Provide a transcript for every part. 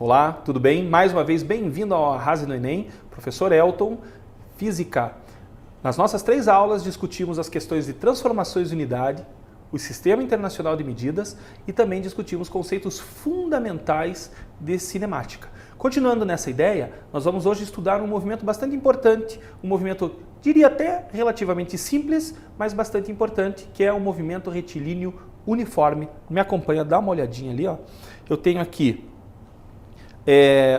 Olá, tudo bem? Mais uma vez, bem-vindo ao Arrase no Enem, professor Elton, Física. Nas nossas 3 aulas discutimos as questões de transformações de unidade, o Sistema Internacional de Medidas e também discutimos conceitos fundamentais de cinemática. Continuando nessa ideia, nós vamos hoje estudar um movimento bastante importante, um movimento, diria até relativamente simples, mas bastante importante, que é o movimento retilíneo uniforme. Me acompanha, dá uma olhadinha ali, ó. Eu tenho aqui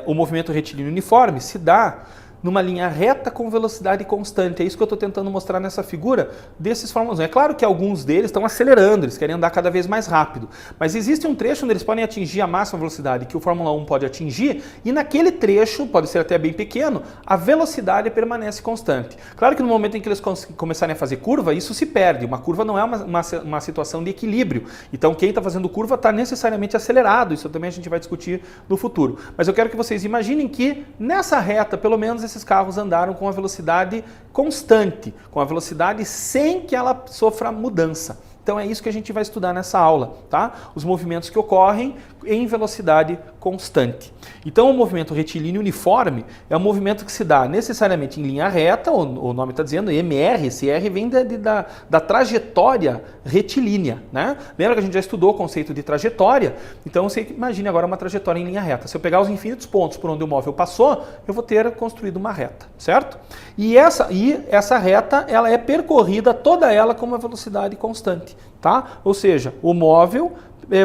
o movimento retilíneo uniforme, se dá numa linha reta com velocidade constante. É isso que eu estou tentando mostrar nessa figura desses Fórmula 1. É claro que alguns deles estão acelerando, eles querem andar cada vez mais rápido, mas existe um trecho onde eles podem atingir a máxima velocidade que o Fórmula 1 pode atingir e naquele trecho, pode ser até bem pequeno, a velocidade permanece constante. Claro que no momento em que eles começarem a fazer curva, isso se perde. Uma curva não é uma situação de equilíbrio. Então quem está fazendo curva está necessariamente acelerado. Isso também a gente vai discutir no futuro. Mas eu quero que vocês imaginem que nessa reta, pelo menos, esses carros andaram com a velocidade constante, com a velocidade sem que ela sofra mudança. Então é isso que a gente vai estudar nessa aula, tá? Os movimentos que ocorrem em velocidade constante. Então o movimento retilíneo uniforme é um movimento que se dá necessariamente em linha reta, o nome está dizendo MR, esse R vem da trajetória retilínea, né? Lembra que a gente já estudou o conceito de trajetória? Então você imagine agora uma trajetória em linha reta. Se eu pegar os infinitos pontos por onde o móvel passou, eu vou ter construído uma reta, certo? E essa reta, ela é percorrida toda ela com uma velocidade constante, tá? Ou seja, o móvel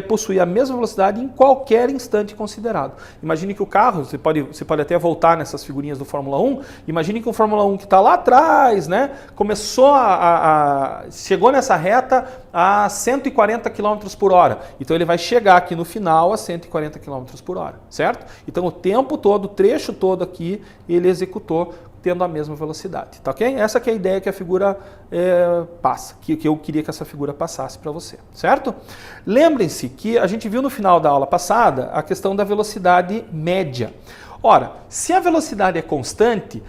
possui a mesma velocidade em qualquer instante considerado. Imagine que o carro, você pode até voltar nessas figurinhas do Fórmula 1, imagine que o Fórmula 1 que está lá atrás, né, começou chegou nessa reta a 140 km por hora. Então ele vai chegar aqui no final a 140 km por hora, certo? Então o tempo todo, o trecho todo aqui, ele executou tendo a mesma velocidade, tá ok? Essa que é a ideia que a figura passa, que eu queria que essa figura passasse para você, certo? Lembrem-se que a gente viu no final da aula passada a questão da velocidade média. Ora, se a velocidade é constante,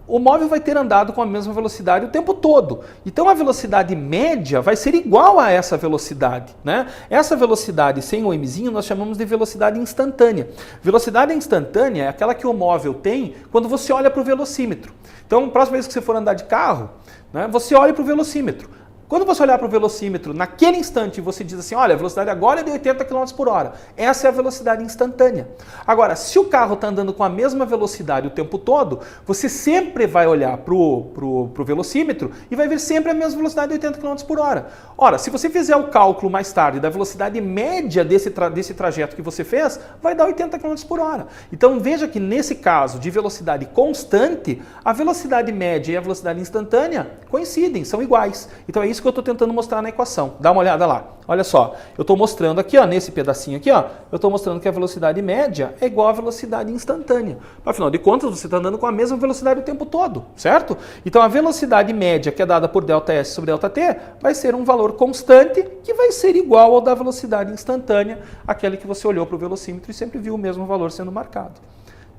o móvel vai ter andado com a mesma velocidade o tempo todo. Então a velocidade média vai ser igual a essa velocidade, né? Essa velocidade sem o mzinho nós chamamos de velocidade instantânea. Velocidade instantânea é aquela que o móvel tem quando você olha para o velocímetro. Então, próxima vez que você for andar de carro, né, você olha para o velocímetro. Quando você olhar para o velocímetro, naquele instante você diz assim, olha, a velocidade agora é de 80 km por hora. Essa é a velocidade instantânea. Agora, se o carro está andando com a mesma velocidade o tempo todo, você sempre vai olhar para o velocímetro e vai ver sempre a mesma velocidade de 80 km por hora. Ora, se você fizer o cálculo mais tarde da velocidade média desse trajeto que você fez, vai dar 80 km por hora. Então veja que nesse caso de velocidade constante, a velocidade média e a velocidade instantânea coincidem, são iguais. Então é isso que eu estou tentando mostrar na equação. Dá uma olhada lá. Olha só, eu estou mostrando aqui, ó, nesse pedacinho aqui, ó, eu estou mostrando que a velocidade média é igual à velocidade instantânea. Afinal de contas, você está andando com a mesma velocidade o tempo todo, certo? Então a velocidade média, que é dada por ΔS sobre ΔT, vai ser um valor constante que vai ser igual ao da velocidade instantânea, aquela que você olhou para o velocímetro e sempre viu o mesmo valor sendo marcado.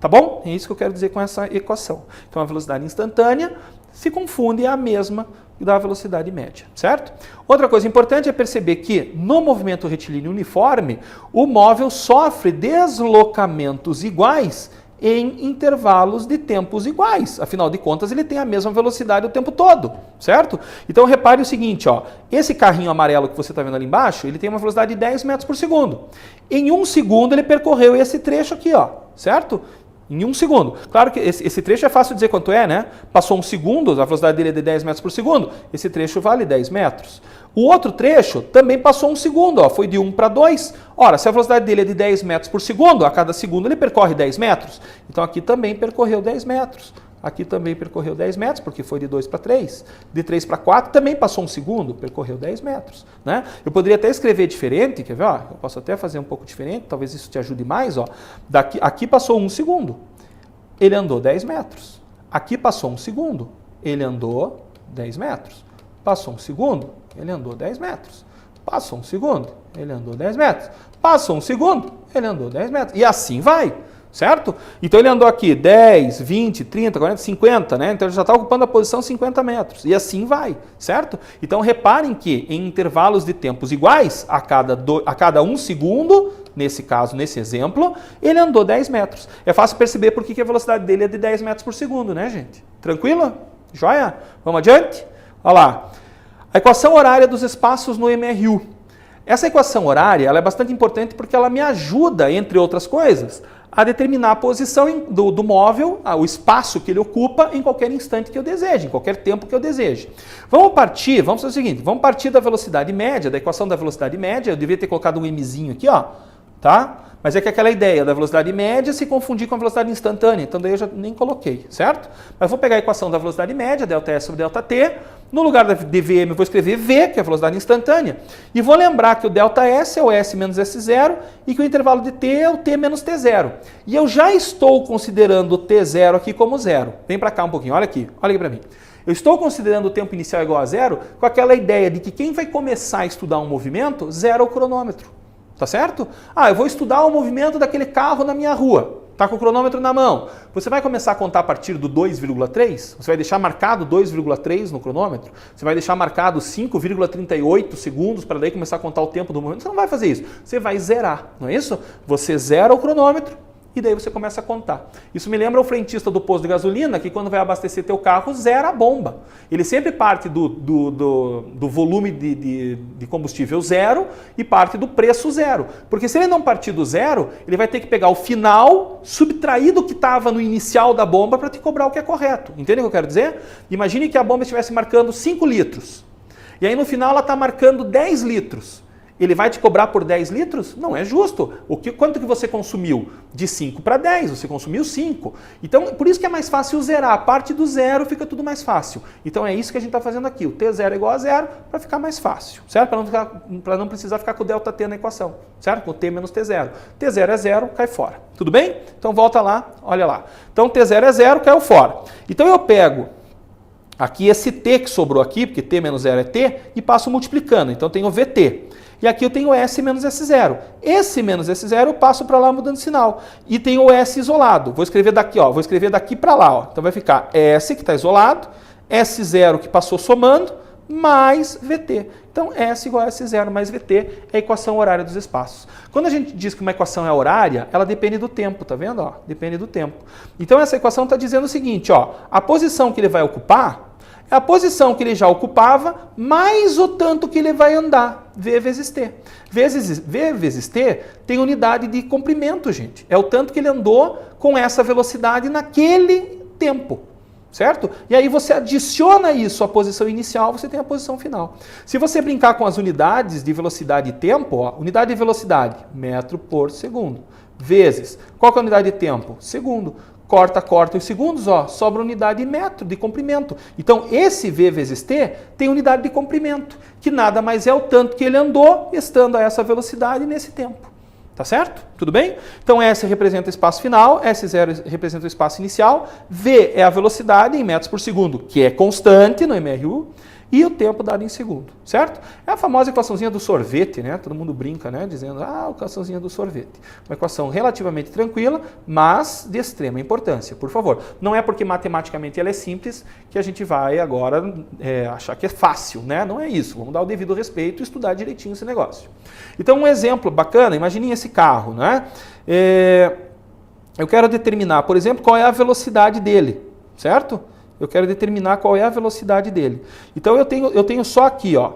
Tá bom? É isso que eu quero dizer com essa equação. Então a velocidade instantânea se confunde, é a mesma da velocidade média, certo? Outra coisa importante é perceber que no movimento retilíneo uniforme, o móvel sofre deslocamentos iguais em intervalos de tempos iguais. Afinal de contas, ele tem a mesma velocidade o tempo todo, certo? Então repare o seguinte, ó, esse carrinho amarelo que você está vendo ali embaixo, ele tem uma velocidade de 10 metros por segundo. Em 1 segundo ele percorreu esse trecho aqui, ó, certo? Em 1 segundo. Claro que esse trecho é fácil de dizer quanto é, né? Passou 1 segundo, a velocidade dele é de 10 metros por segundo, esse trecho vale 10 metros. O outro trecho também passou 1 segundo, ó, foi de 1 para 2. Ora, se a velocidade dele é de 10 metros por segundo, a cada segundo ele percorre 10 metros. Então aqui também percorreu 10 metros. Aqui também percorreu 10 metros, porque foi de 2 para 3. De 3 para 4 também passou 1 segundo, percorreu 10 metros. Né? Eu poderia até escrever diferente, quer ver? Ó, eu posso até fazer um pouco diferente, talvez isso te ajude mais. Ó. Aqui passou 1 segundo, ele andou 10 metros. Aqui passou 1 segundo, ele andou 10 metros. Passou 1 segundo, ele andou 10 metros. Passou 1 segundo, ele andou 10 metros. Passou 1 segundo, ele andou 10 metros. E assim vai. Certo? Então ele andou aqui 10, 20, 30, 40, 50, né? Então ele já está ocupando a posição 50 metros. E assim vai, certo? Então reparem que em intervalos de tempos iguais, a cada 1 segundo, nesse caso, nesse exemplo, ele andou 10 metros. É fácil perceber por que a velocidade dele é de 10 metros por segundo, né, gente? Tranquilo? Joia? Vamos adiante? Olha lá. A equação horária dos espaços no MRU. Essa equação horária ela é bastante importante porque ela me ajuda, entre outras coisas, a determinar a posição do móvel, o espaço que ele ocupa em qualquer instante que eu deseje, em qualquer tempo que eu deseje. Vamos fazer o seguinte, vamos partir da velocidade média, da equação da velocidade média, eu devia ter colocado um mzinho aqui, ó, tá? Mas é que aquela ideia da velocidade média se confundir com a velocidade instantânea, então daí eu já nem coloquei, certo? Mas vou pegar a equação da velocidade média, ΔS sobre ΔT, no lugar de Vm eu vou escrever V, que é a velocidade instantânea, e vou lembrar que o ΔS é o S menos S0 e que o intervalo de T é o T menos T0. E eu já estou considerando o T0 aqui como zero. Vem para cá um pouquinho, olha aqui para mim. Eu estou considerando o tempo inicial igual a zero com aquela ideia de que quem vai começar a estudar um movimento zera o cronômetro. Tá certo? Eu vou estudar o movimento daquele carro na minha rua. Tá com o cronômetro na mão. Você vai começar a contar a partir do 2,3? Você vai deixar marcado 2,3 no cronômetro? Você vai deixar marcado 5,38 segundos para daí começar a contar o tempo do movimento? Você não vai fazer isso. Você vai zerar, não é isso? Você zera o cronômetro e daí você começa a contar. Isso me lembra o frentista do posto de gasolina que quando vai abastecer teu carro, zera a bomba. Ele sempre parte do volume de combustível zero e parte do preço zero. Porque se ele não partir do zero, ele vai ter que pegar o final, subtrair do que estava no inicial da bomba para te cobrar o que é correto. Entende o que eu quero dizer? Imagine que a bomba estivesse marcando 5 litros. E aí no final ela está marcando 10 litros. Ele vai te cobrar por 10 litros? Não é justo. Quanto que você consumiu? De 5 para 10, você consumiu 5. Então, por isso que é mais fácil zerar. A parte do zero fica tudo mais fácil. Então, é isso que a gente está fazendo aqui. O T0 é igual a zero para ficar mais fácil, certo? Para não precisar ficar com o ΔT na equação, certo? Com o T menos T0. T0 é zero, cai fora. Tudo bem? Então, volta lá, olha lá. Então, T0 é zero, caiu fora. Então, eu pego aqui esse T que sobrou aqui, porque T menos zero é T, e passo multiplicando. Então, tenho VT. E aqui eu tenho S menos S0. Esse menos S0 eu passo para lá mudando de sinal. E tenho o S isolado. Vou escrever daqui, ó. Vou escrever daqui para lá, ó. Então vai ficar S que está isolado, S0 que passou somando, mais VT. Então S igual a S0 mais VT é a equação horária dos espaços. Quando a gente diz que uma equação é horária, ela depende do tempo, tá vendo? Ó, depende do tempo. Então essa equação está dizendo o seguinte, ó. A posição que ele vai ocupar é a posição que ele já ocupava, mais o tanto que ele vai andar, V vezes T. V vezes T tem unidade de comprimento, gente. É o tanto que ele andou com essa velocidade naquele tempo, certo? E aí você adiciona isso à posição inicial, você tem a posição final. Se você brincar com as unidades de velocidade e tempo, ó, unidade de velocidade, metro por segundo, vezes, qual que é a unidade de tempo? Segundo. Corta os segundos, ó, sobra unidade de metro de comprimento. Então, esse V vezes T tem unidade de comprimento, que nada mais é o tanto que ele andou estando a essa velocidade nesse tempo. Tá certo? Tudo bem? Então, S representa o espaço final, S0 representa o espaço inicial, V é a velocidade em metros por segundo, que é constante no MRU, e o tempo dado em segundo, certo? É a famosa equaçãozinha do sorvete, né? Todo mundo brinca, né? Dizendo, a equaçãozinha do sorvete. Uma equação relativamente tranquila, mas de extrema importância, por favor. Não é porque matematicamente ela é simples que a gente vai agora achar que é fácil, né? Não é isso. Vamos dar o devido respeito e estudar direitinho esse negócio. Então, um exemplo bacana, imaginem esse carro, né? Eu quero determinar, por exemplo, qual é a velocidade dele, certo? Eu quero determinar qual é a velocidade dele. Então, eu tenho só aqui, ó.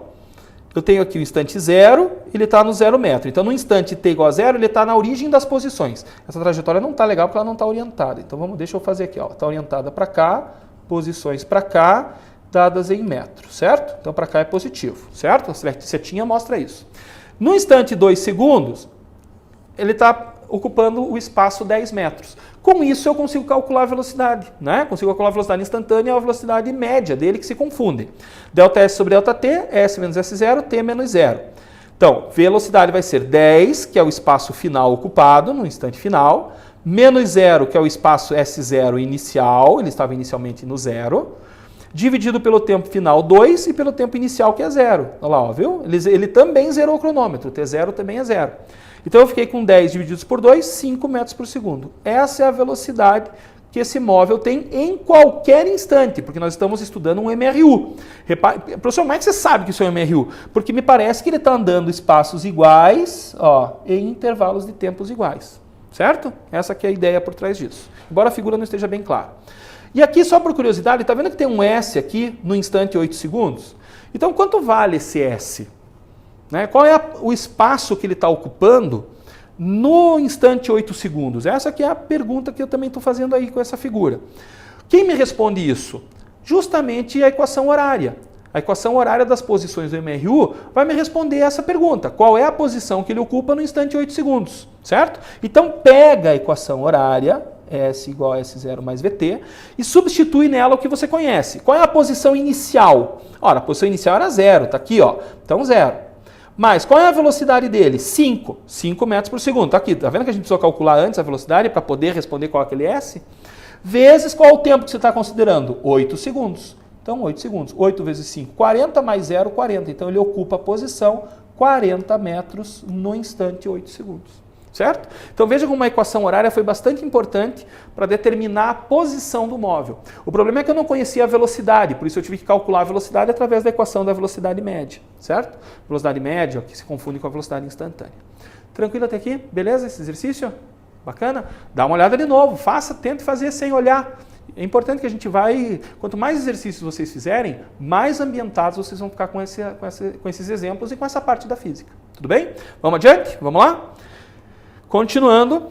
Eu tenho aqui o instante zero, ele está no 0 metro. Então, no instante t igual a zero, ele está na origem das posições. Essa trajetória não está legal porque ela não está orientada. Então, deixa eu fazer aqui, ó. Está orientada para cá, posições para cá, dadas em metro, certo? Então, para cá é positivo, certo? A setinha mostra isso. No instante 2 segundos, ele está ocupando o espaço 10 metros. Com isso, eu consigo calcular a velocidade, né? Consigo calcular a velocidade instantânea e a velocidade média dele, que se confundem. ΔS sobre ΔT, S menos S0, T menos 0. Então, velocidade vai ser 10, que é o espaço final ocupado, no instante final, menos 0, que é o espaço S0 inicial, ele estava inicialmente no 0, dividido pelo tempo final 2 e pelo tempo inicial, que é 0. Olha lá, ó, viu? Ele também zerou o cronômetro, T0 também é 0. Então eu fiquei com 10 divididos por 2, 5 metros por segundo. Essa é a velocidade que esse móvel tem em qualquer instante, porque nós estamos estudando um MRU. Professor, como é que você sabe que isso é um MRU? Porque me parece que ele está andando espaços iguais, em intervalos de tempos iguais. Certo? Essa que é a ideia por trás disso. Embora a figura não esteja bem clara. E aqui, só por curiosidade, está vendo que tem um S aqui no instante 8 segundos? Então, quanto vale esse S? Né? Qual é o espaço que ele está ocupando no instante 8 segundos? Essa que é a pergunta que eu também estou fazendo aí com essa figura. Quem me responde isso? Justamente a equação horária. A equação horária das posições do MRU vai me responder essa pergunta. Qual é a posição que ele ocupa no instante 8 segundos? Certo? Então, pega a equação horária, S igual a S0 mais VT, e substitui nela o que você conhece. Qual é a posição inicial? Ora, a posição inicial era 0, está aqui, ó. Então, 0. Mas qual é a velocidade dele? 5 metros por segundo. Está aqui, tá vendo que a gente precisou calcular antes a velocidade para poder responder qual é aquele S? Vezes qual é o tempo que você está considerando? 8 segundos. Então, 8 segundos. 8 vezes 5, 40 mais 0, 40. Então, ele ocupa a posição 40 metros no instante 8 segundos. Certo? Então, veja como a equação horária foi bastante importante para determinar a posição do móvel. O problema é que eu não conhecia a velocidade, por isso eu tive que calcular a velocidade através da equação da velocidade média. Certo? Velocidade média, que se confunde com a velocidade instantânea. Tranquilo até aqui? Beleza esse exercício? Bacana? Dá uma olhada de novo. Faça, tente fazer sem olhar. É importante que a gente vai, quanto mais exercícios vocês fizerem, mais ambientados vocês vão ficar com esses exemplos e com essa parte da física. Tudo bem? Vamos adiante? Vamos lá? Continuando,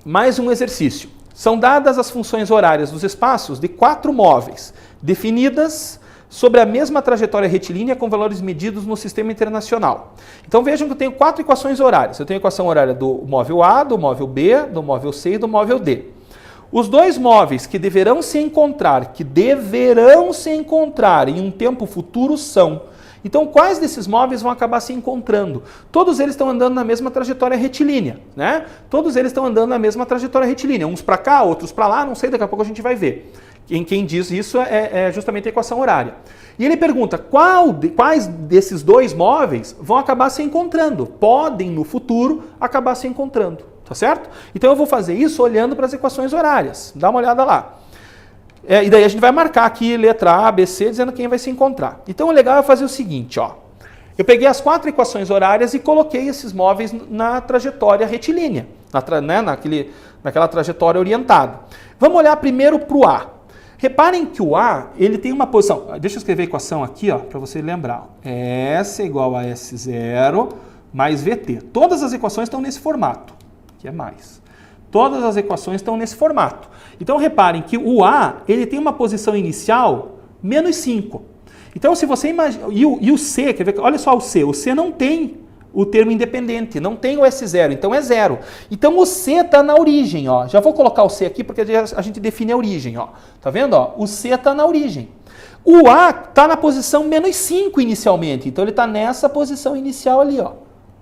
mais um exercício. São dadas as funções horárias dos espaços de 4 móveis, definidas sobre a mesma trajetória retilínea com valores medidos no sistema internacional. Então vejam que eu tenho 4 equações horárias. Eu tenho a equação horária do móvel A, do móvel B, do móvel C e do móvel D. Os 2 móveis que deverão se encontrar em um tempo futuro são... Então, quais desses móveis vão acabar se encontrando? Todos eles estão andando na mesma trajetória retilínea, né? Todos eles estão andando na mesma trajetória retilínea. Uns para cá, outros para lá, não sei, daqui a pouco a gente vai ver. Quem diz isso é justamente a equação horária. E ele pergunta, quais desses 2 móveis vão acabar se encontrando? Podem, no futuro, acabar se encontrando, tá certo? Então, eu vou fazer isso olhando para as equações horárias. Dá uma olhada lá. E daí a gente vai marcar aqui letra A, B, C, dizendo quem vai se encontrar. Então o legal é fazer o seguinte, ó. Eu peguei as 4 equações horárias e coloquei esses móveis na trajetória retilínea, naquela trajetória orientada. Vamos olhar primeiro para o A. Reparem que o A, ele tem uma posição... Deixa eu escrever a equação aqui, ó, para você lembrar. S igual a S0 mais VT. Todas as equações estão nesse formato. Aqui é mais. Todas as equações estão nesse formato. Então, reparem que o A, ele tem uma posição inicial menos 5. Então, se você imagina... E o C, quer ver? Olha só o C não tem o termo independente, não tem o S0, então é 0. Então, o C está na origem, ó. Já vou colocar o C aqui porque a gente define a origem, ó. Tá vendo, ó? O C está na origem. O A está na posição menos 5 inicialmente, então ele está nessa posição inicial ali, ó.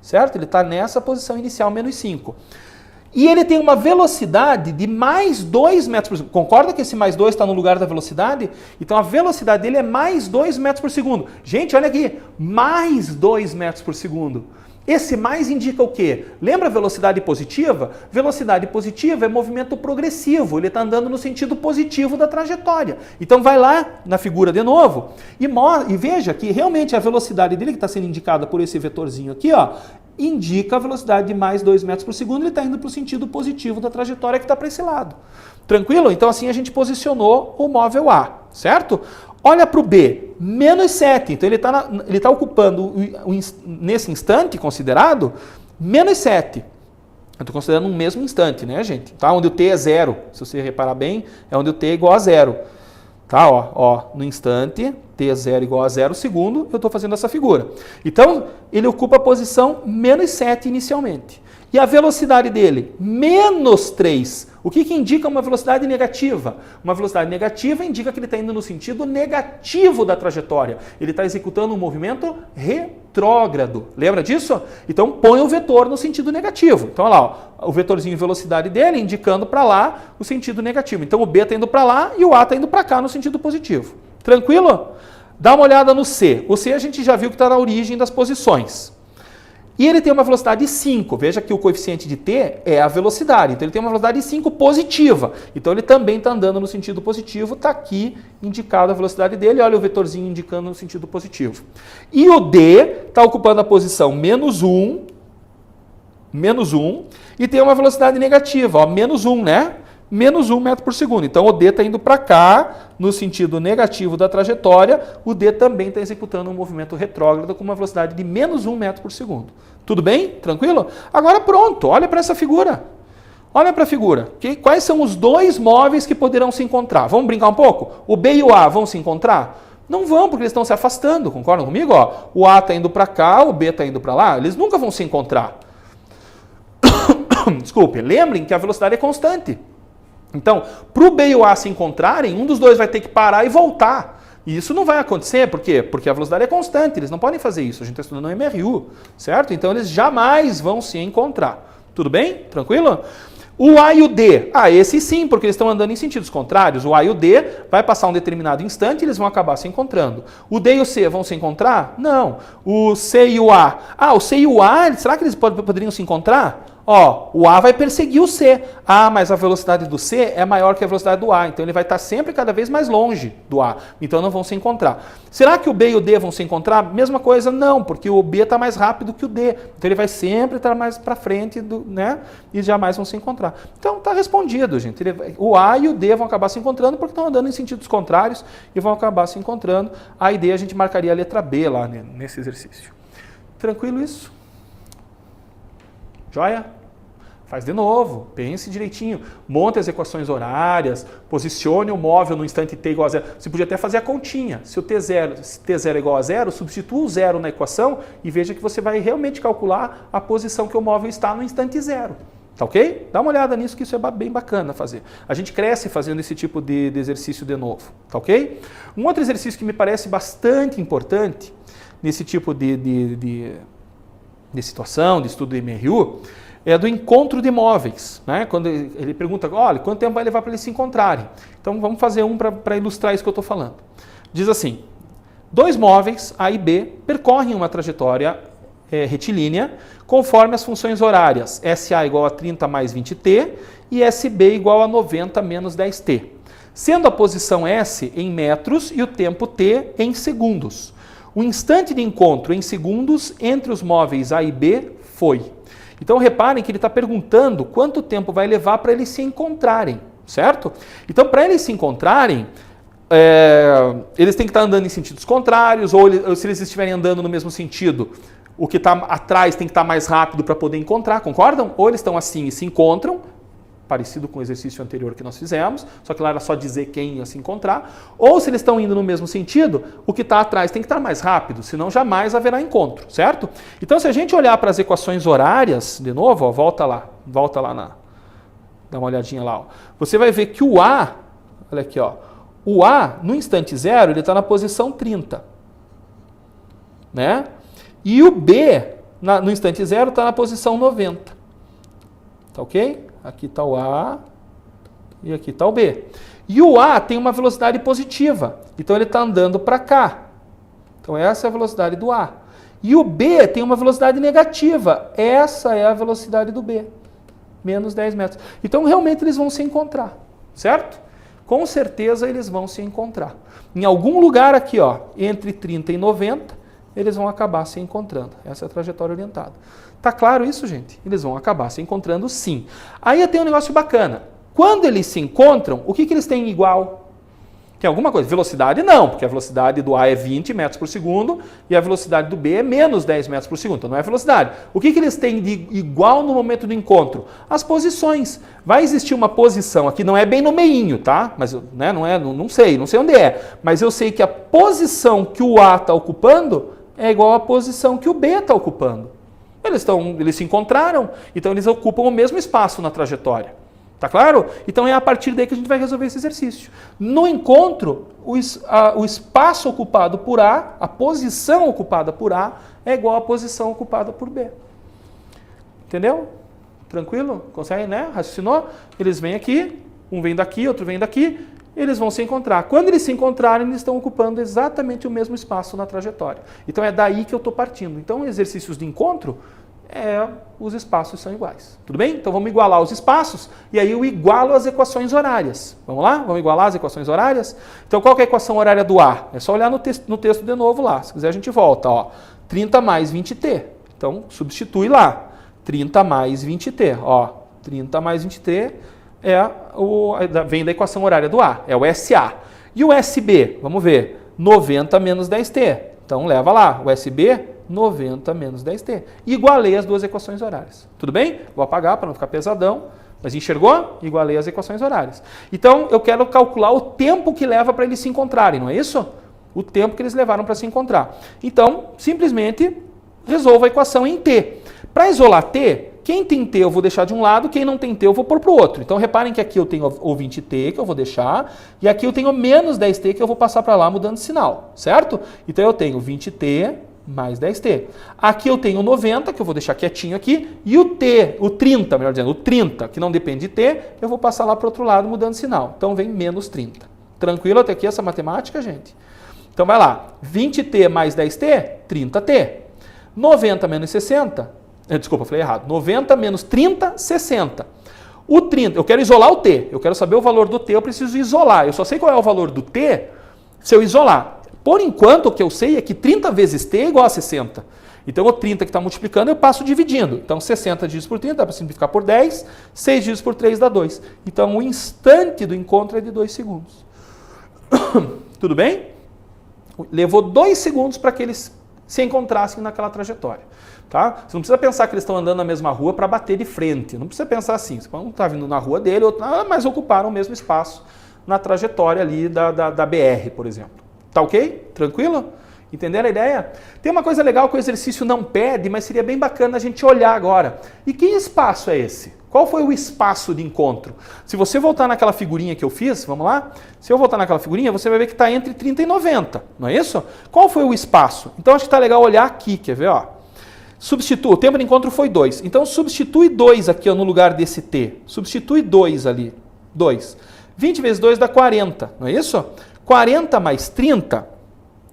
Certo? Ele está nessa posição inicial, menos 5. E ele tem uma velocidade de mais 2 metros por segundo. Concorda que esse mais 2 está no lugar da velocidade? Então a velocidade dele é mais 2 metros por segundo. Gente, olha aqui, mais 2 metros por segundo. Esse mais indica o quê? Lembra a velocidade positiva? Velocidade positiva é movimento progressivo, ele está andando no sentido positivo da trajetória. Então vai lá na figura de novo e veja que realmente a velocidade dele, que está sendo indicada por esse vetorzinho aqui, ó, indica a velocidade de mais 2 metros por segundo, ele está indo para o sentido positivo da trajetória que está para esse lado. Tranquilo? Então assim a gente posicionou o móvel A, certo? Olha para o B, menos 7, então ele tá ocupando, nesse instante considerado, menos 7. Eu estou considerando um mesmo instante, né, gente? Tá? Onde o T é 0, se você reparar bem, é onde o T é igual a 0. Tá? Ó, no instante, T é 0 igual a 0 segundo, eu estou fazendo essa figura. Então, ele ocupa a posição menos 7 inicialmente. E a velocidade dele? Menos 3. O que indica uma velocidade negativa? Uma velocidade negativa indica que ele está indo no sentido negativo da trajetória. Ele está executando um movimento retrógrado. Lembra disso? Então põe o vetor no sentido negativo. Então olha lá, ó, o vetorzinho de velocidade dele indicando para lá o sentido negativo. Então o B está indo para lá e o A está indo para cá no sentido positivo. Tranquilo? Dá uma olhada no C. O C a gente já viu que está na origem das posições. E ele tem uma velocidade 5. Veja que o coeficiente de t é a velocidade. Então ele tem uma velocidade 5 positiva. Então ele também está andando no sentido positivo. Está aqui indicado a velocidade dele. Olha o vetorzinho indicando no sentido positivo. E o d está ocupando a posição menos 1, e tem uma velocidade negativa, ó, menos 1, né? Menos 1 metro por segundo. Então o d está indo para cá, no sentido negativo da trajetória, o d também está executando um movimento retrógrado com uma velocidade de menos 1 metro por segundo. Tudo bem? Tranquilo? Agora pronto, olha para essa figura. Olha para a figura. Quais são os dois móveis que poderão se encontrar? Vamos brincar um pouco? O B e o A vão se encontrar? Não vão, porque eles estão se afastando, concordam comigo? Ó, o A está indo para cá, o B está indo para lá, eles nunca vão se encontrar. Desculpe, lembrem que a velocidade é constante. Então, para o B e o A se encontrarem, um dos dois vai ter que parar e voltar. E isso não vai acontecer, por quê? Porque a velocidade é constante, eles não podem fazer isso. A gente está estudando no MRU, certo? Então, eles jamais vão se encontrar. Tudo bem? Tranquilo? O A e o D, esse sim, porque eles estão andando em sentidos contrários. O A e o D vai passar um determinado instante e eles vão acabar se encontrando. O D e o C vão se encontrar? Não. O C e o A. O C e o A, será que eles poderiam se encontrar? Ó, o A vai perseguir o C. Mas a velocidade do C é maior que a velocidade do A. Então ele vai estar sempre cada vez mais longe do A. Então não vão se encontrar. Será que o B e o D vão se encontrar? Mesma coisa, não, porque o B está mais rápido que o D. Então ele vai sempre estar mais para frente, né? E jamais vão se encontrar. Então está respondido, gente. O A e o D vão acabar se encontrando porque estão andando em sentidos contrários e vão acabar se encontrando. A e D a gente marcaria a letra B lá nesse exercício. Tranquilo isso? Joia? Faz de novo, pense direitinho, monte as equações horárias, posicione o móvel no instante t igual a zero. Você podia até fazer a continha. Se o t0 é igual a zero, substitua o zero na equação e veja que você vai realmente calcular a posição que o móvel está no instante zero. Tá ok? Dá uma olhada nisso que isso é bem bacana fazer. A gente cresce fazendo esse tipo de exercício de novo. Tá ok? Um outro exercício que me parece bastante importante nesse tipo de situação, de estudo de MRU, é do encontro de móveis, né? Quando ele pergunta, olha, quanto tempo vai levar para eles se encontrarem? Então vamos fazer um para ilustrar isso que eu estou falando. Diz assim, dois móveis, A e B, percorrem uma trajetória retilínea conforme as funções horárias SA igual a 30 mais 20t e SB igual a 90 menos 10t, sendo a posição S em metros e o tempo t em segundos. O instante de encontro em segundos entre os móveis A e B foi. Então reparem que ele está perguntando quanto tempo vai levar para eles se encontrarem, certo? Então para eles se encontrarem, eles têm que estar andando em sentidos contrários, ou se eles estiverem andando no mesmo sentido, o que está atrás tem que estar mais rápido para poder encontrar, concordam? Ou eles estão assim e se encontram, parecido com o exercício anterior que nós fizemos, só que lá era só dizer quem ia se encontrar, ou se eles estão indo no mesmo sentido, o que está atrás tem que estar mais rápido, senão jamais haverá encontro, certo? Então se a gente olhar para as equações horárias, de novo, ó, volta lá, dá uma olhadinha lá, ó. Você vai ver que o A, olha aqui, ó, o A no instante zero, ele está na posição 30, né? E o B no instante zero está na posição 90, tá ok? Aqui está o A e aqui está o B. E o A tem uma velocidade positiva, então ele está andando para cá. Então essa é a velocidade do A. E o B tem uma velocidade negativa, essa é a velocidade do B, menos 10 metros. Então realmente eles vão se encontrar, certo? Com certeza eles vão se encontrar. Em algum lugar aqui, ó, entre 30 e 90, eles vão acabar se encontrando. Essa é a trajetória orientada. Tá claro isso, gente? Eles vão acabar se encontrando sim. Aí tem um negócio bacana. Quando eles se encontram, o que eles têm igual? Tem alguma coisa? Velocidade não, porque a velocidade do A é 20 metros por segundo e a velocidade do B é menos 10 metros por segundo. Então não é velocidade. O que eles têm de igual no momento do encontro? As posições. Vai existir uma posição aqui, não é bem no meinho, tá? Mas né, não sei onde é. Mas eu sei que a posição que o A está ocupando é igual à posição que o B está ocupando. Eles se encontraram, então eles ocupam o mesmo espaço na trajetória. Tá claro? Então é a partir daí que a gente vai resolver esse exercício. No encontro, o espaço ocupado por A, a posição ocupada por A, é igual à posição ocupada por B. Entendeu? Tranquilo? Consegue, né? Raciocinou? Eles vêm aqui, um vem daqui, outro vem daqui, eles vão se encontrar. Quando eles se encontrarem, eles estão ocupando exatamente o mesmo espaço na trajetória. Então é daí que eu estou partindo. Então exercícios de encontro os espaços são iguais. Tudo bem? Então vamos igualar os espaços e aí eu igualo as equações horárias. Vamos lá? Vamos igualar as equações horárias? Então qual que é a equação horária do A? É só olhar no texto de novo lá. Se quiser a gente volta. Ó. 30 mais 20t. Então substitui lá. 30 mais 20t. Ó, 30 mais 20t vem da equação horária do A. É o SA. E o SB? Vamos ver. 90 menos 10t. Então leva lá. O SB... 90 menos 10t. Igualei as duas equações horárias. Tudo bem? Vou apagar para não ficar pesadão. Mas enxergou? Igualei as equações horárias. Então, eu quero calcular o tempo que leva para eles se encontrarem, não é isso? O tempo que eles levaram para se encontrar. Então, simplesmente, resolvo a equação em t. Para isolar t, quem tem t eu vou deixar de um lado, quem não tem t eu vou pôr para o outro. Então, reparem que aqui eu tenho o 20t, que eu vou deixar, e aqui eu tenho menos 10t, que eu vou passar para lá mudando de sinal, certo? Então, eu tenho 20t mais 10t. Aqui eu tenho 90, que eu vou deixar quietinho aqui, e o t, o 30, melhor dizendo, o 30, que não depende de t, eu vou passar lá para o outro lado mudando de sinal. Então vem menos 30. Tranquilo até aqui essa matemática, gente? Então vai lá, 20t mais 10t, 30t. 90 menos 60, desculpa, eu falei errado, 90 menos 30, 60. O 30, eu quero isolar o t, eu quero saber o valor do t, eu preciso isolar. Eu só sei qual é o valor do t se eu isolar. Por enquanto, o que eu sei é que 30 vezes t é igual a 60. Então, o 30 que está multiplicando, eu passo dividindo. Então, 60 divididos por 30, dá para simplificar por 10. 6 divididos por 3 dá 2. Então, o instante do encontro é de 2 segundos. Tudo bem? Levou 2 segundos para que eles se encontrassem naquela trajetória. Tá? Você não precisa pensar que eles estão andando na mesma rua para bater de frente. Não precisa pensar assim. Um está vindo na rua dele, outro, mas ocuparam o mesmo espaço na trajetória ali da BR, por exemplo. Tá ok? Tranquilo? Entenderam a ideia? Tem uma coisa legal que o exercício não pede, mas seria bem bacana a gente olhar agora. E que espaço é esse? Qual foi o espaço de encontro? Se você voltar naquela figurinha que eu fiz, vamos lá? Se eu voltar naquela figurinha, você vai ver que está entre 30 e 90, não é isso? Qual foi o espaço? Então acho que está legal olhar aqui, quer ver? Ó? Substitua, o tempo de encontro foi 2. Então substitui 2 aqui ó, no lugar desse t. Substitui 2 ali. 2. 20 vezes 2 dá 40, não é isso? 40 mais 30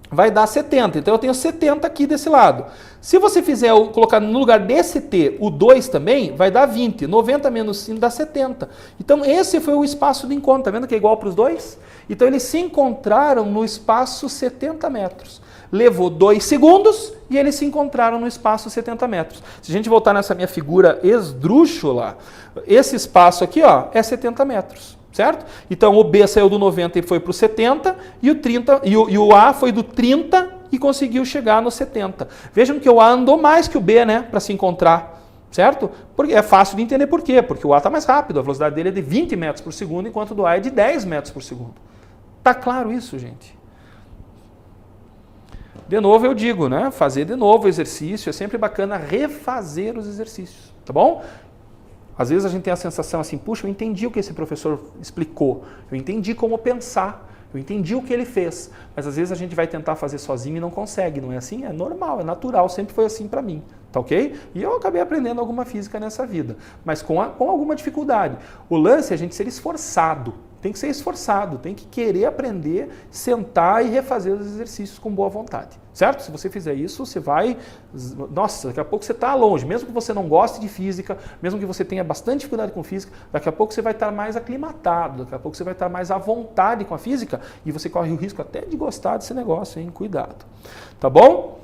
vai dar 70. Então eu tenho 70 aqui desse lado. Se você fizer, colocar no lugar desse t o 2 também, vai dar 20. 90 menos 5 dá 70. Então esse foi o espaço de encontro. Tá vendo que é igual para os dois? Então eles se encontraram no espaço 70 metros. Levou 2 segundos e eles se encontraram no espaço 70 metros. Se a gente voltar nessa minha figura esdrúxula, esse espaço aqui ó, é 70 metros. Certo? Então o B saiu do 90 e foi para o 70, e o 30, e o A foi do 30 e conseguiu chegar no 70. Vejam que o A andou mais que o B, né? Para se encontrar. Certo? Porque é fácil de entender por quê. Porque o A está mais rápido, a velocidade dele é de 20 metros por segundo, enquanto o do A é de 10 metros por segundo. Tá claro isso, gente? De novo eu digo, né? Fazer de novo o exercício, é sempre bacana refazer os exercícios, tá bom? Às vezes a gente tem a sensação assim, puxa, eu entendi o que esse professor explicou, eu entendi como pensar, eu entendi o que ele fez, mas às vezes a gente vai tentar fazer sozinho e não consegue, não é assim? É normal, é natural, sempre foi assim para mim, tá ok? E eu acabei aprendendo alguma física nessa vida, mas com alguma dificuldade. O lance é a gente ser esforçado, tem que ser esforçado, tem que querer aprender, sentar e refazer os exercícios com boa vontade, certo? Se você fizer isso, você vai... Nossa, daqui a pouco você está longe, mesmo que você não goste de física, mesmo que você tenha bastante dificuldade com física, daqui a pouco você vai estar mais aclimatado, daqui a pouco você vai estar mais à vontade com a física e você corre o risco até de gostar desse negócio, hein? Cuidado. Tá bom?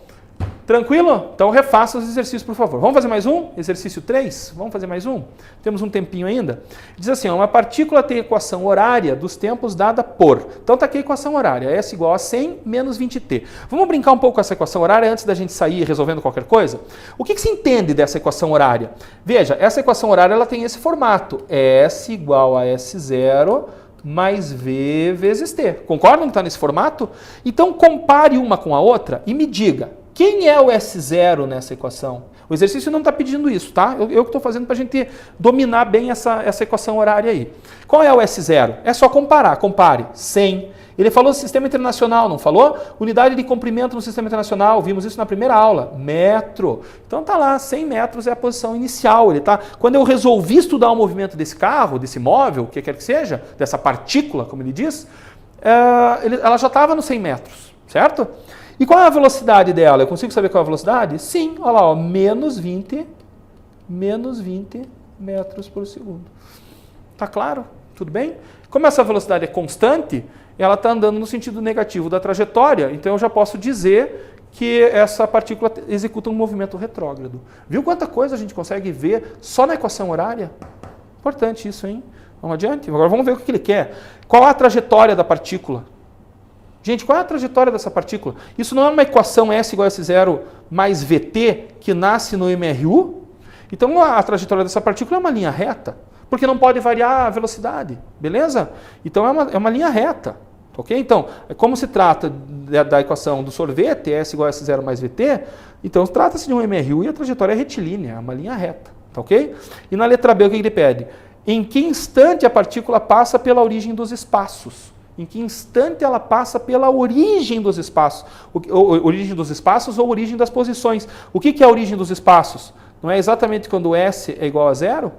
Tranquilo? Então refaça os exercícios, por favor. Vamos fazer mais um? Exercício 3? Vamos fazer mais um? Temos um tempinho ainda. Diz assim, uma partícula tem equação horária dos tempos dada por... Então está aqui a equação horária, S igual a 100 menos 20t. Vamos brincar um pouco com essa equação horária antes da gente sair resolvendo qualquer coisa? O que se entende dessa equação horária? Veja, essa equação horária ela tem esse formato. S igual a S0 mais V vezes T. Concordam que está nesse formato? Então compare uma com a outra e me diga, quem é o S0 nessa equação? O exercício não está pedindo isso, tá? Eu que estou fazendo para a gente dominar bem essa equação horária aí. Qual é o S0? É só comparar. Compare. 100. Ele falou sistema internacional, não falou? Unidade de comprimento no sistema internacional. Vimos isso na primeira aula. Metro. Então tá lá, 100 metros é a posição inicial. Ele tá... Quando eu resolvi estudar o movimento desse carro, desse móvel, o que quer que seja, dessa partícula, como ele diz, ela já estava nos 100 metros, certo? E qual é a velocidade dela? Eu consigo saber qual é a velocidade? Sim, olha lá, ó, menos 20 menos 20 metros por segundo. Tá claro? Tudo bem? Como essa velocidade é constante, ela está andando no sentido negativo da trajetória, então eu já posso dizer que essa partícula executa um movimento retrógrado. Viu quanta coisa a gente consegue ver só na equação horária? Importante isso, hein? Vamos adiante? Agora vamos ver o que ele quer. Qual a trajetória da partícula? Gente, qual é a trajetória dessa partícula? Isso não é uma equação S igual a S0 mais VT que nasce no MRU? Então a trajetória dessa partícula é uma linha reta, porque não pode variar a velocidade, beleza? Então é uma linha reta. Ok? Então, como se trata da equação do sorvete, S igual a S0 mais VT, então trata-se de um MRU e a trajetória é retilínea, é uma linha reta. Tá ok? E na letra B, o que ele pede? Em que instante a partícula passa pela origem dos espaços? Em que instante ela passa pela origem dos espaços? Origem dos espaços ou origem das posições? O que é a origem dos espaços? Não é exatamente quando S é igual a zero?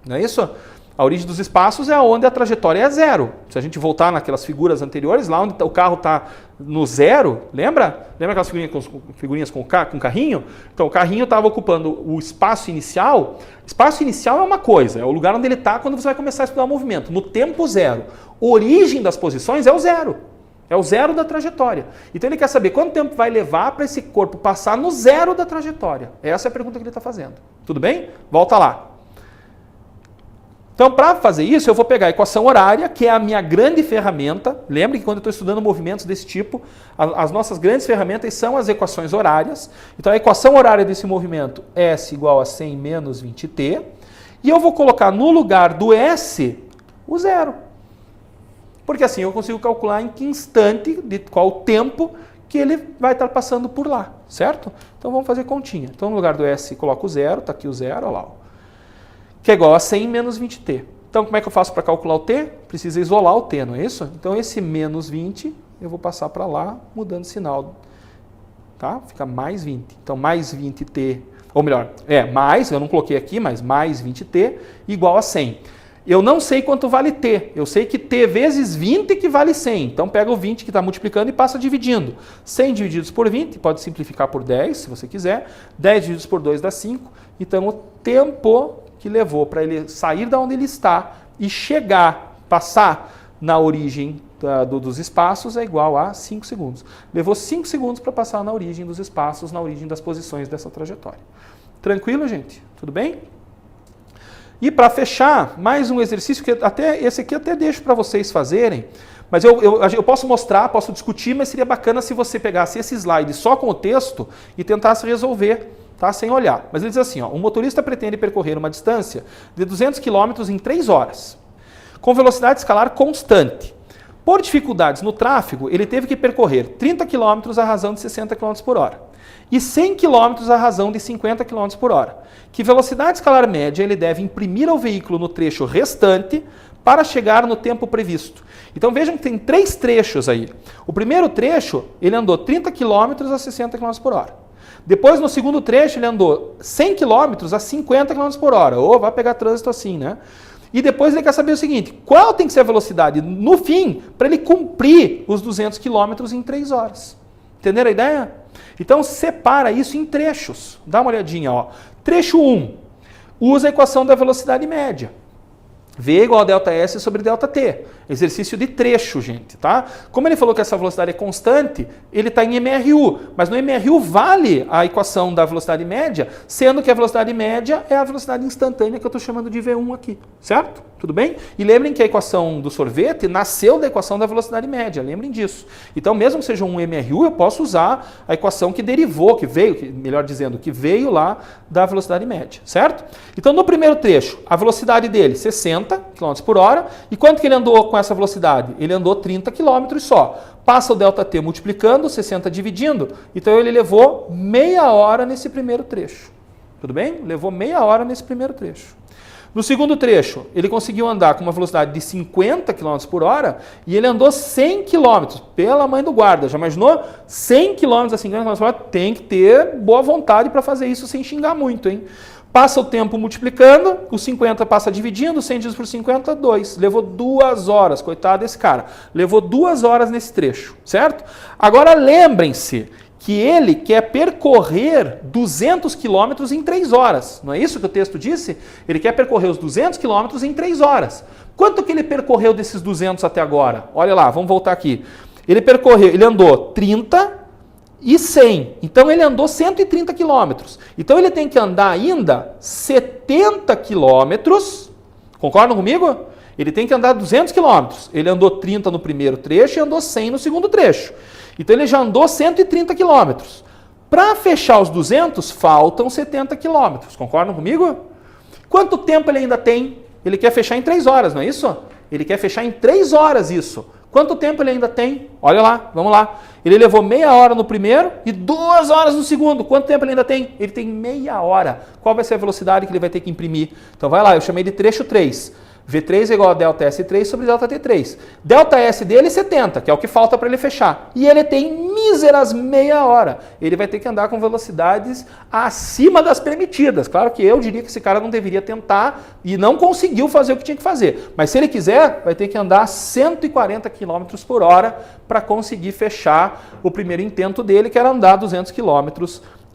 Não é isso? A origem dos espaços é onde a trajetória é zero. Se a gente voltar naquelas figuras anteriores, lá onde o carro está no zero, lembra? Lembra aquelas figurinhas com carrinho? Então, o carrinho estava ocupando o espaço inicial. Espaço inicial é uma coisa, é o lugar onde ele está quando você vai começar a estudar o movimento, no tempo zero. Origem das posições é o zero. É o zero da trajetória. Então, ele quer saber quanto tempo vai levar para esse corpo passar no zero da trajetória. Essa é a pergunta que ele está fazendo. Tudo bem? Volta lá. Então, para fazer isso, eu vou pegar a equação horária, que é a minha grande ferramenta. Lembre que quando eu estou estudando movimentos desse tipo, as nossas grandes ferramentas são as equações horárias. Então, a equação horária desse movimento, S igual a 100 menos 20t. E eu vou colocar no lugar do S, o zero. Porque assim eu consigo calcular em que instante, de qual tempo, que ele vai estar passando por lá, certo? Então, vamos fazer continha. Então, no lugar do S, coloco o zero, está aqui o zero, olha lá, ó. Que é igual a 100 menos 20t. Então, como é que eu faço para calcular o t? Precisa isolar o t, não é isso? Então, esse menos 20, eu vou passar para lá, mudando o sinal. Tá? Fica mais 20. Então, mais 20t, ou melhor, mais, eu não coloquei aqui, mas mais 20t igual a 100. Eu não sei quanto vale t. Eu sei que t vezes 20 equivale 100. Então, pega o 20 que está multiplicando e passa dividindo. 100 divididos por 20, pode simplificar por 10, se você quiser. 10 divididos por 2 dá 5. Então, o tempo que levou para ele sair da onde ele está e chegar, passar na origem dos espaços é igual a 5 segundos. Levou 5 segundos para passar na origem dos espaços, na origem das posições dessa trajetória. Tranquilo, gente? Tudo bem? E para fechar, mais um exercício que esse aqui até deixo para vocês fazerem, mas eu posso mostrar, posso discutir, mas seria bacana se você pegasse esse slide só com o texto e tentasse resolver, tá? Sem olhar. Mas ele diz assim, ó, um motorista pretende percorrer uma distância de 200 km em 3 horas, com velocidade escalar constante. Por dificuldades no tráfego, ele teve que percorrer 30 km à razão de 60 km por hora e 100 km à razão de 50 km por hora. Que velocidade escalar média ele deve imprimir ao veículo no trecho restante para chegar no tempo previsto? Então vejam que tem 3 trechos aí. O primeiro trecho, ele andou 30 km a 60 km por hora. Depois, no segundo trecho, ele andou 100 km a 50 km por hora. Ou vai pegar trânsito assim, né? E depois ele quer saber o seguinte, qual tem que ser a velocidade no fim para ele cumprir os 200 km em 3 horas? Entenderam a ideia? Então, separa isso em trechos. Dá uma olhadinha, ó. Trecho 1, usa a equação da velocidade média. V igual a ΔS sobre ΔT. Exercício de trecho, gente, tá? Como ele falou que essa velocidade é constante, ele está em MRU, mas no MRU vale a equação da velocidade média, sendo que a velocidade média é a velocidade instantânea que eu estou chamando de V1 aqui, certo? Tudo bem? E lembrem que a equação do sorvete nasceu da equação da velocidade média, lembrem disso. Então, mesmo que seja um MRU, eu posso usar a equação que derivou, que veio, melhor dizendo, que veio lá da velocidade média, certo? Então, no primeiro trecho, a velocidade dele, 60 km por hora, e quanto que ele andou com essa velocidade? Ele andou 30 km só. Passa o ΔT multiplicando, 60 dividindo, então ele levou meia hora nesse primeiro trecho. Tudo bem? Levou meia hora nesse primeiro trecho. No segundo trecho, ele conseguiu andar com uma velocidade de 50 km por hora e ele andou 100 km, pela mãe do guarda. Já imaginou? 100 km a 50 km por hora, tem que ter boa vontade para fazer isso sem xingar muito, hein? Passa o tempo multiplicando, o 50 passa dividindo, 100 divididos por 50, 2. Levou 2 horas, coitado desse cara. Levou 2 horas nesse trecho, certo? Agora lembrem-se que ele quer percorrer 200 quilômetros em 3 horas. Não é isso que o texto disse? Ele quer percorrer os 200 quilômetros em 3 horas. Quanto que ele percorreu desses 200 até agora? Olha lá, vamos voltar aqui. Ele andou 30 e 100. Então ele andou 130 quilômetros. Então ele tem que andar ainda 70 quilômetros. Concordam comigo? Ele tem que andar 200 quilômetros. Ele andou 30 no primeiro trecho e andou 100 no segundo trecho. Então ele já andou 130 quilômetros. Para fechar os 200, faltam 70 quilômetros. Concordam comigo? Quanto tempo ele ainda tem? Ele quer fechar em 3 horas, não é isso? Ele quer fechar em 3 horas isso. Quanto tempo ele ainda tem? Olha lá, vamos lá. Ele levou meia hora no primeiro e 2 horas no segundo. Quanto tempo ele ainda tem? Ele tem meia hora. Qual vai ser a velocidade que ele vai ter que imprimir? Então vai lá, eu chamei de trecho 3. V3 é igual a delta S3 sobre delta T3. Delta S dele é 70, que é o que falta para ele fechar. E ele tem míseras meia hora. Ele vai ter que andar com velocidades acima das permitidas. Claro que eu diria que esse cara não deveria tentar e não conseguiu fazer o que tinha que fazer. Mas se ele quiser, vai ter que andar 140 km por hora para conseguir fechar o primeiro intento dele, que era andar 200 km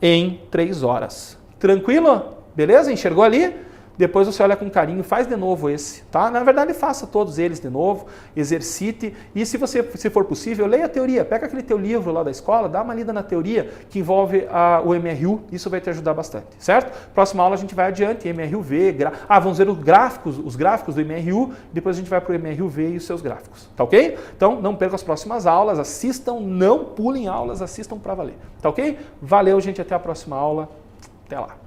em 3 horas. Tranquilo? Beleza? Enxergou ali? Depois você olha com carinho, faz de novo esse, tá? Na verdade, faça todos eles de novo, exercite e se for possível, leia a teoria. Pega aquele teu livro lá da escola, dá uma lida na teoria que envolve o MRU, isso vai te ajudar bastante, certo? Próxima aula a gente vai adiante, MRUV, vamos ver os gráficos do MRU, depois a gente vai para o MRUV e os seus gráficos, tá ok? Então, não percam as próximas aulas, assistam, não pulem aulas, assistam para valer, tá ok? Valeu, gente, até a próxima aula, até lá.